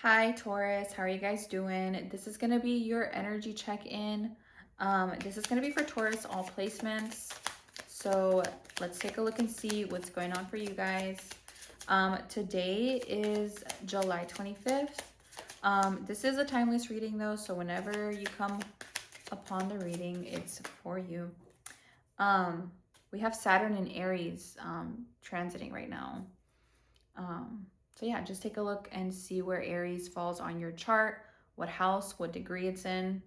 Hi Taurus, how are you guys doing? This is going to be your energy check-in. This is going to be for Taurus, all placements. So let's take a look and see what's going on for you guys. Today is July 25th. This is a timeless reading though, so whenever you come upon the reading, it's for you. We have Saturn and Aries transiting right now. So yeah, just take a look and see where Aries falls on your chart, what house, what degree it's in.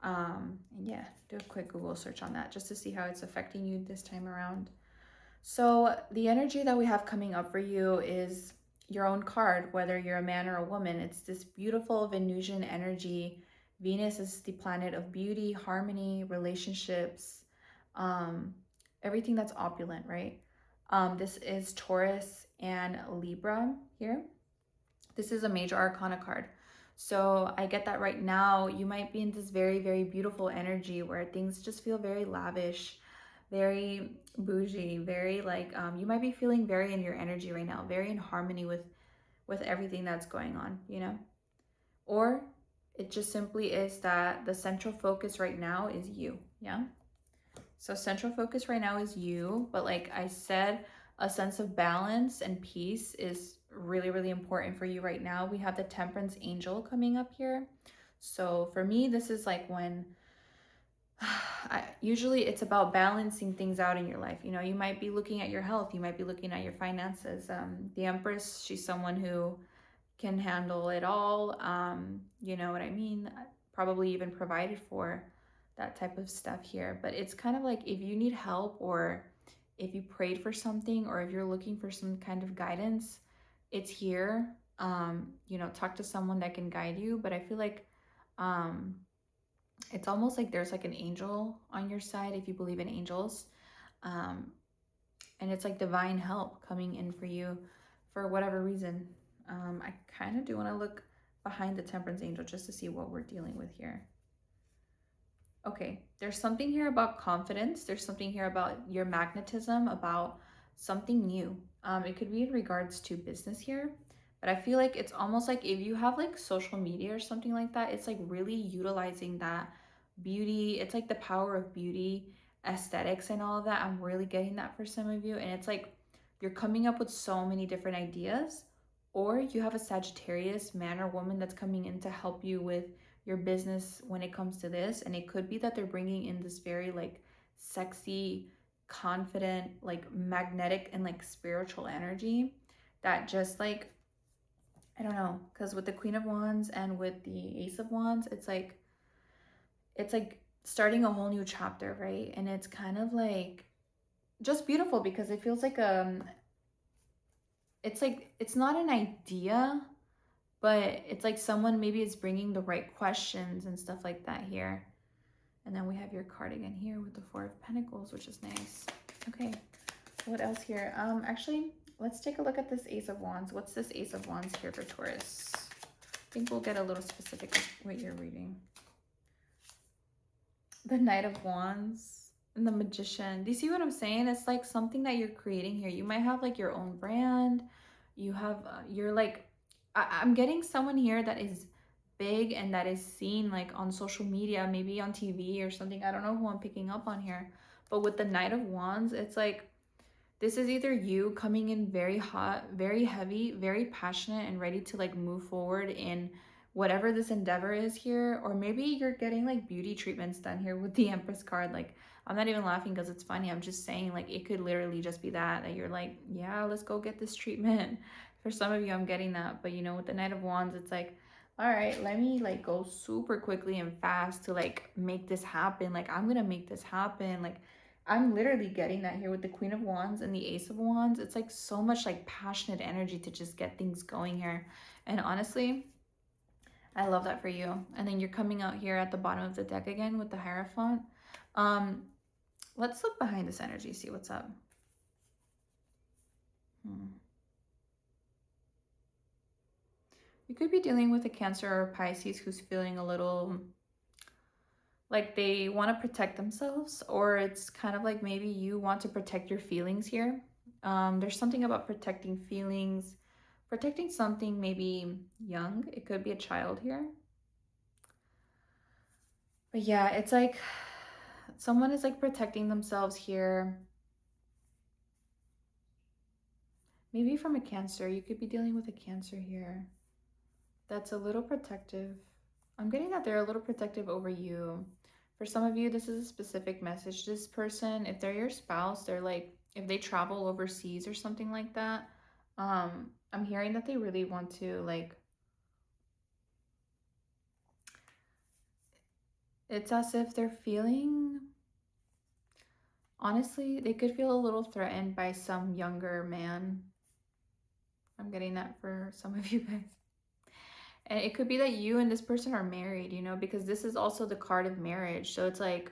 And yeah, do a quick Google search on that just to see how it's affecting you this time around. So the energy that we have coming up for you is your own card, whether you're a man or a woman. It's this beautiful Venusian energy. Venus is the planet of beauty, harmony, relationships, um, everything that's opulent, right? This is Taurus and Libra here. This is a major arcana card. So I get that right now you might be in this very, very beautiful energy where things just feel very lavish, very bougie, very like you might be feeling very in your energy right now, very in harmony with everything that's going on, you know? Or it just simply is that the central focus right now is you, yeah? So central focus right now is you, but like I said, a sense of balance and peace is really, really important for you right now. We have the Temperance Angel coming up here. So for me, this is like when usually it's about balancing things out in your life. You know, you might be looking at your health, you might be looking at your finances. The Empress, she's someone who can handle it all. You know what I mean? Probably even provided for that type of stuff here. But it's kind of like if you need help or if you prayed for something or if you're looking for some kind of guidance, it's here. You know, talk to someone that can guide you. But I feel like um, it's almost like there's like an angel on your side if you believe in angels. Um, and it's like divine help coming in for you for whatever reason. I kind of do want to look behind the Temperance Angel just to see what we're dealing with here. Okay, there's something here about confidence. There's something here about your magnetism, about something new. It could be in regards to business here, but I feel like it's almost like if you have like social media or something like that, it's like really utilizing that beauty. It's like the power of beauty, aesthetics, and all of that. I'm really getting that for some of you, and it's like you're coming up with so many different ideas, or you have a Sagittarius man or woman that's coming in to help you with your business when it comes to this. And it could be that they're bringing in this very like sexy, confident, like magnetic and like spiritual energy that just like, I don't know, because with the Queen of Wands and with the Ace of Wands, it's like starting a whole new chapter, right? And it's kind of like just beautiful because it feels like it's like it's not an idea, but it's like someone maybe is bringing the right questions and stuff like that here. And then we have your cardigan here with the Four of Pentacles, which is nice. Okay, what else here? Actually, let's take a look at this Ace of Wands. What's this Ace of Wands here for Taurus? I think we'll get a little specific with what you're reading. The Knight of Wands and the Magician. Do you see what I'm saying? It's like something that you're creating here. You might have like your own brand. You have, you're like, I'm getting someone here that is big and that is seen like on social media, maybe on TV or something. I don't know who I'm picking up on here. But with the Knight of Wands, it's like this is either you coming in very hot, very heavy, very passionate and ready to like move forward in whatever this endeavor is here, or maybe you're getting like beauty treatments done here with the Empress card. Like, I'm not even laughing because it's funny. I'm just saying like it could literally just be that you're like, yeah, let's go get this treatment. For some of you, I'm getting that. But you know, with the Knight of Wands, it's like, all right, let me like go super quickly and fast to like make this happen. Like, I'm gonna make this happen. Like, I'm literally getting that here with the Queen of Wands and the Ace of Wands. It's like so much like passionate energy to just get things going here. And honestly, I love that for you. And then you're coming out here at the bottom of the deck again with the Hierophant. Um, let's look behind this energy, see what's up. You could be dealing with a Cancer or Pisces who's feeling a little like they want to protect themselves, or it's kind of like maybe you want to protect your feelings here. There's something about protecting feelings, protecting something maybe young. It could be a child here. But yeah, it's like someone is like protecting themselves here. Maybe from a Cancer. You could be dealing with a Cancer here. That's a little protective. I'm getting that they're a little protective over you. For some of you, this is a specific message. This person, if they're your spouse, they're like, if they travel overseas or something like that, I'm hearing that they really want to like, it's as if they're feeling, honestly, they could feel a little threatened by some younger man. I'm getting that for some of you guys. And it could be that you and this person are married, you know, because this is also the card of marriage. So it's like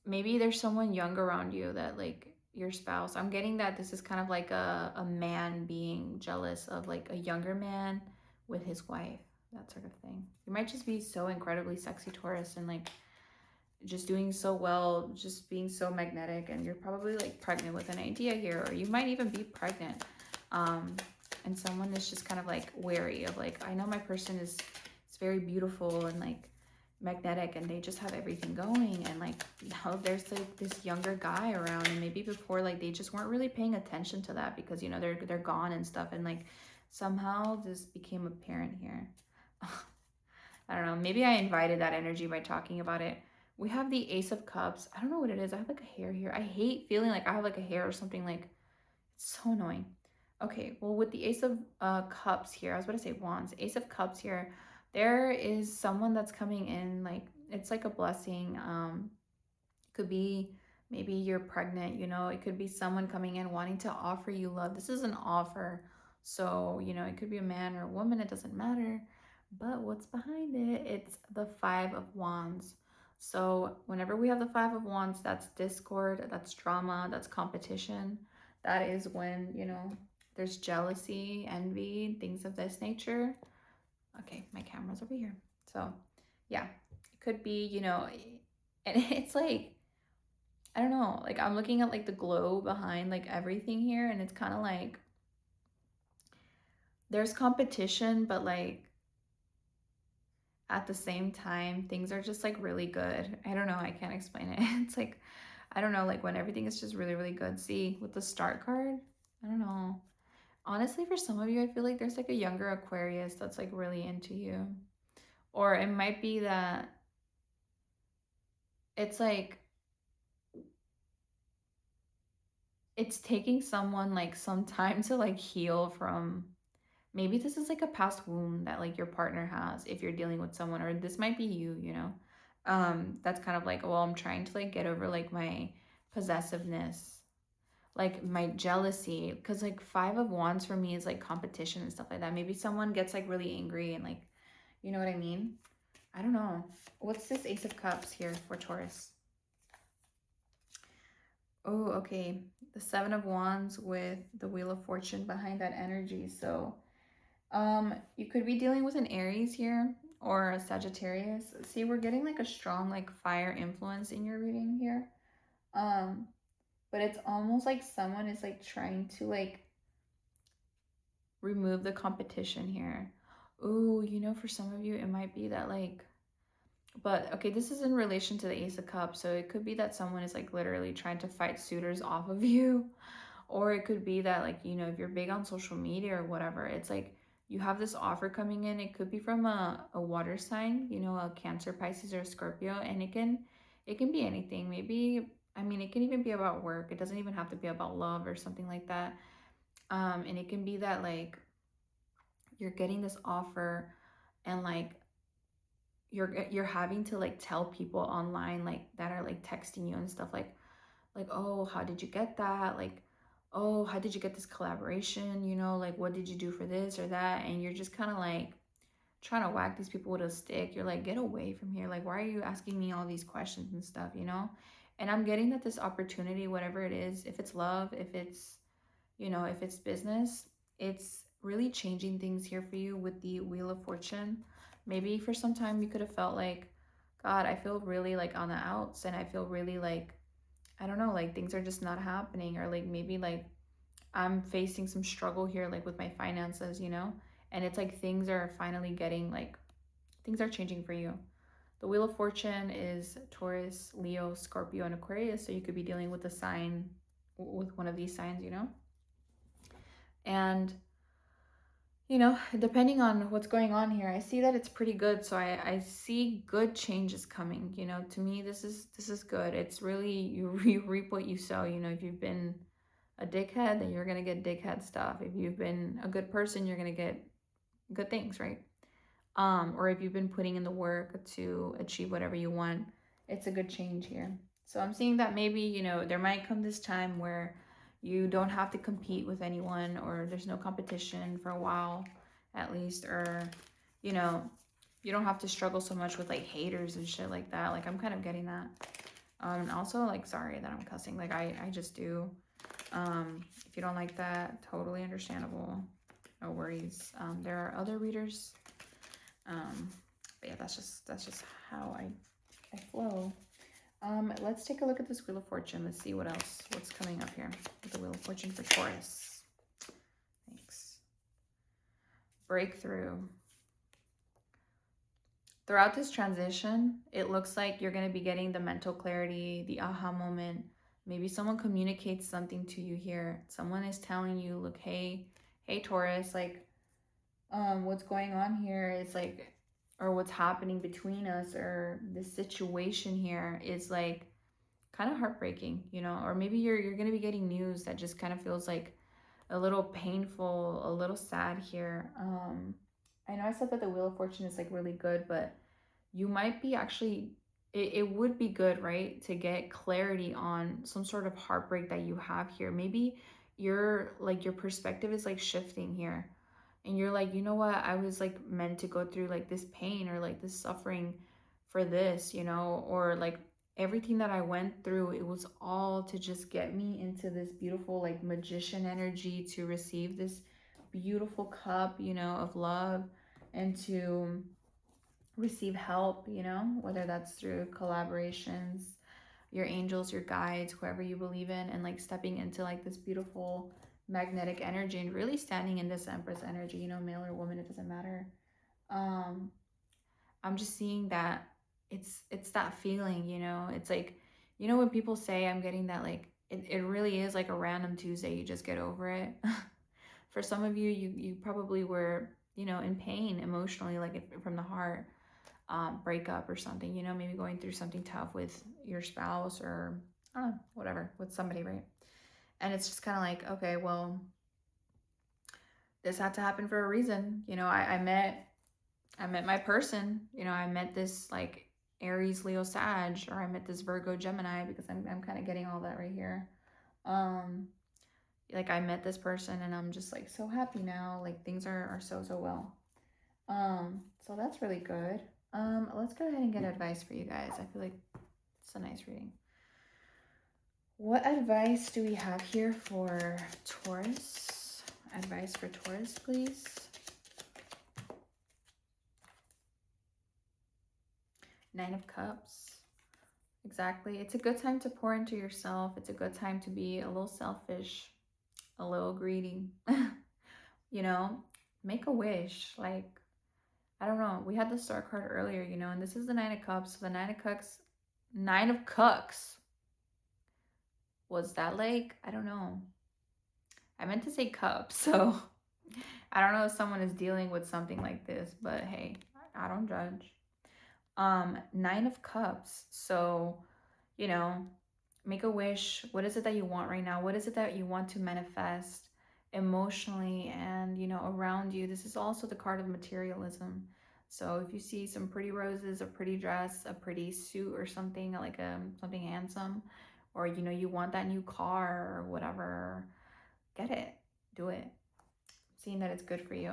maybe there's someone young around you that like your spouse. I'm getting that this is kind of like a man being jealous of like a younger man with his wife, that sort of thing. You might just be so incredibly sexy, Taurus, and like just doing so well, just being so magnetic, and you're probably like pregnant with an idea here, or you might even be pregnant. And someone is just kind of like wary of like, I know my person is very beautiful and like magnetic and they just have everything going, and like now there's like this younger guy around, and maybe before like they just weren't really paying attention to that because you know they're gone and stuff, and like somehow this became apparent here. I don't know, maybe I invited that energy by talking about it. We have the Ace of Cups. I don't know what it is. I have like a hair here. I hate feeling like I have like a hair or something, like it's so annoying. Okay, well, with the Ace of Cups here, I was about to say Wands, Ace of Cups here, there is someone that's coming in, like, it's like a blessing. Could be maybe you're pregnant, you know, it could be someone coming in wanting to offer you love. This is an offer. So, you know, it could be a man or a woman, it doesn't matter. But what's behind it? It's the Five of Wands. So, whenever we have the Five of Wands, that's discord, that's drama, that's competition. That is when, you know, there's jealousy, envy, things of this nature. Okay, my camera's over here. So, yeah, it could be, you know, and it's like, I don't know, like I'm looking at like the glow behind like everything here, and it's kind of like there's competition, but like at the same time, things are just like really good. I don't know, I can't explain it. It's like, I don't know, like when everything is just really, really good. See, with the start card, I don't know. Honestly, for some of you, I feel like there's like a younger Aquarius that's like really into you. Or it might be that it's like it's taking someone like some time to like heal from, maybe this is like a past wound that like your partner has if you're dealing with someone, or this might be you, you know. That's kind of like, well, I'm trying to like get over like my possessiveness, like my jealousy, because like Five of Wands for me is like competition and stuff like that. Maybe someone gets like really angry and like, you know what I mean? I don't know. What's this Ace of Cups here for Taurus? Oh, okay. The Seven of Wands with the Wheel of Fortune behind that energy. So, you could be dealing with an Aries here or a Sagittarius. See, we're getting like a strong like fire influence in your reading here. Um, but it's almost like someone is like trying to like remove the competition here. Ooh, you know, for some of you, it might be that like, but okay, this is in relation to the Ace of Cups, so it could be that someone is like literally trying to fight suitors off of you. Or it could be that like, you know, if you're big on social media or whatever, it's like you have this offer coming in. It could be from a water sign, you know, a Cancer, Pisces, or a Scorpio, and it can be anything. Maybe, I mean, it can even be about work. It doesn't even have to be about love or something like that. And it can be that like you're getting this offer, and like you're having to like tell people online like that are like texting you and stuff like, oh, how did you get that? Like, oh, how did you get this collaboration? You know, like, what did you do for this or that? And you're just kind of like trying to whack these people with a stick. You're like, get away from here. Like, why are you asking me all these questions and stuff, you know? And I'm getting that this opportunity, whatever it is, if it's love, if it's, you know, if it's business, it's really changing things here for you with the Wheel of Fortune. Maybe for some time you could have felt like, God, I feel really like on the outs, and I feel really like, I don't know, like things are just not happening, or like maybe like I'm facing some struggle here, like with my finances, you know? And it's like things are finally getting like, things are changing for you. The Wheel of Fortune is Taurus, Leo, Scorpio, and Aquarius. So you could be dealing with a sign, with one of these signs, you know? And, you know, depending on what's going on here, I see that it's pretty good. So I see good changes coming, you know? To me, this is good. It's really, you reap what you sow. You know, if you've been a dickhead, then you're going to get dickhead stuff. If you've been a good person, you're going to get good things, right? Or if you've been putting in the work to achieve whatever you want, it's a good change here. So I'm seeing that maybe, you know, there might come this time where you don't have to compete with anyone, or there's no competition for a while at least, or, you know, you don't have to struggle so much with like haters and shit like that. Like I'm kind of getting that. And also, like, sorry that I'm cussing. Like I just do. If you don't like that, totally understandable. No worries. There are other readers. But yeah, that's just how I flow. Let's take a look at this Wheel of Fortune. Let's see what's coming up here with the Wheel of Fortune for Taurus. Thanks. Breakthrough. Throughout this transition, it looks like you're going to be getting the mental clarity, the aha moment. Maybe someone communicates something to you here. Someone is telling you, look, hey Taurus, like, what's going on here is like, or what's happening between us, or this situation here is like kind of heartbreaking, you know? Or maybe you're going to be getting news that just kind of feels like a little painful, a little sad here. I know I said that the Wheel of Fortune is like really good, but you might be actually, it would be good, right, to get clarity on some sort of heartbreak that you have here. Maybe your perspective is like shifting here, and you're like, you know what, I was like meant to go through like this pain or like this suffering for this, you know, or like everything that I went through, it was all to just get me into this beautiful like magician energy, to receive this beautiful cup, you know, of love, and to receive help, you know, whether that's through collaborations, your angels, your guides, whoever you believe in, and like stepping into like this beautiful magnetic energy and really standing in this Empress energy, you know, male or woman, it doesn't matter. um I'm just seeing that it's that feeling, you know, it's like, you know, when people say I'm getting that, like it really is like a random Tuesday, you just get over it. For some of you, you probably were, you know, in pain emotionally, like from the heart, breakup or something, you know, maybe going through something tough with your spouse, or I don't know, whatever, with somebody, right? And it's just kind of like, okay, well, this had to happen for a reason. You know, I met my person, you know, I met this like Aries, Leo, Sag, or I met this Virgo, Gemini, because I'm kind of getting all that right here. Um, like I met this person and I'm just like so happy now. Like things are so well. So that's really good. Let's go ahead and get advice for you guys. I feel like it's a nice reading. What advice do we have here for Taurus? Advice for Taurus, please. Nine of Cups. Exactly. It's a good time to pour into yourself. It's a good time to be a little selfish, a little greedy. You know, make a wish. Like, I don't know. We had the Star card earlier, you know, and this is the Nine of Cups. So the Nine of Cups. Was that like, I don't know. I meant to say cups, so I don't know if someone is dealing with something like this, but hey, I don't judge. Nine of Cups. So, you know, make a wish. What is it that you want right now? What is it that you want to manifest emotionally and, you know, around you? This is also the card of materialism. So if you see some pretty roses, a pretty dress, a pretty suit or something, like something handsome, or, you know, you want that new car or whatever, get it, do it. Seeing that it's good for you.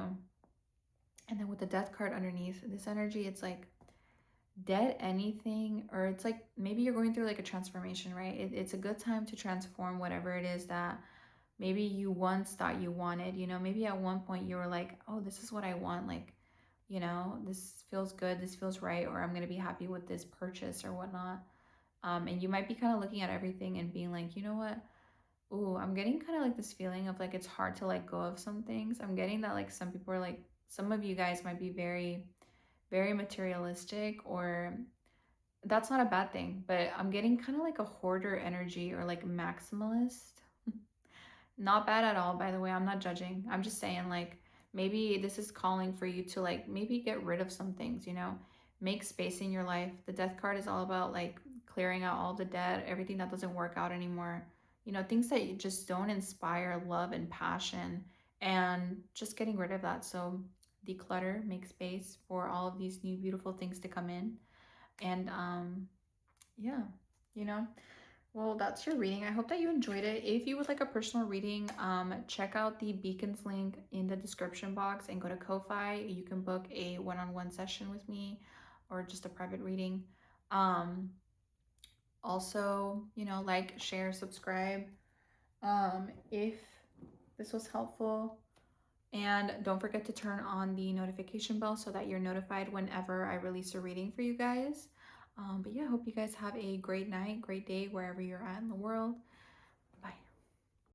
And then with the Death card underneath, this energy, it's like dead anything, or it's like maybe you're going through like a transformation, right? It's a good time to transform whatever it is that maybe you once thought you wanted. You know, maybe at one point you were like, oh, this is what I want. Like, you know, this feels good, this feels right, or I'm going to be happy with this purchase or whatnot. And you might be kind of looking at everything and being like, you know what? Ooh, I'm getting kind of like this feeling of like it's hard to let go of some things. I'm getting that like some people are like, some of you guys might be very, very materialistic, or that's not a bad thing, but I'm getting kind of like a hoarder energy or like maximalist. Not bad at all, by the way. I'm not judging. I'm just saying, like, maybe this is calling for you to, like, maybe get rid of some things, you know? Make space in your life. The death card is all about, like, clearing out all the debt, everything that doesn't work out anymore. You know, things that you just don't inspire love and passion, and just getting rid of that. So, declutter, make space for all of these new beautiful things to come in. And, yeah, you know? Well, that's your reading. I hope that you enjoyed it. If you would like a personal reading, check out the beacons link in the description box and go to Ko-Fi. You can book a one-on-one session with me or just a private reading. Um, Also, you know, like, share, subscribe, if this was helpful. And don't forget to turn on the notification bell so that you're notified whenever I release a reading for you guys. But yeah, I hope you guys have a great night, great day, wherever you're at in the world.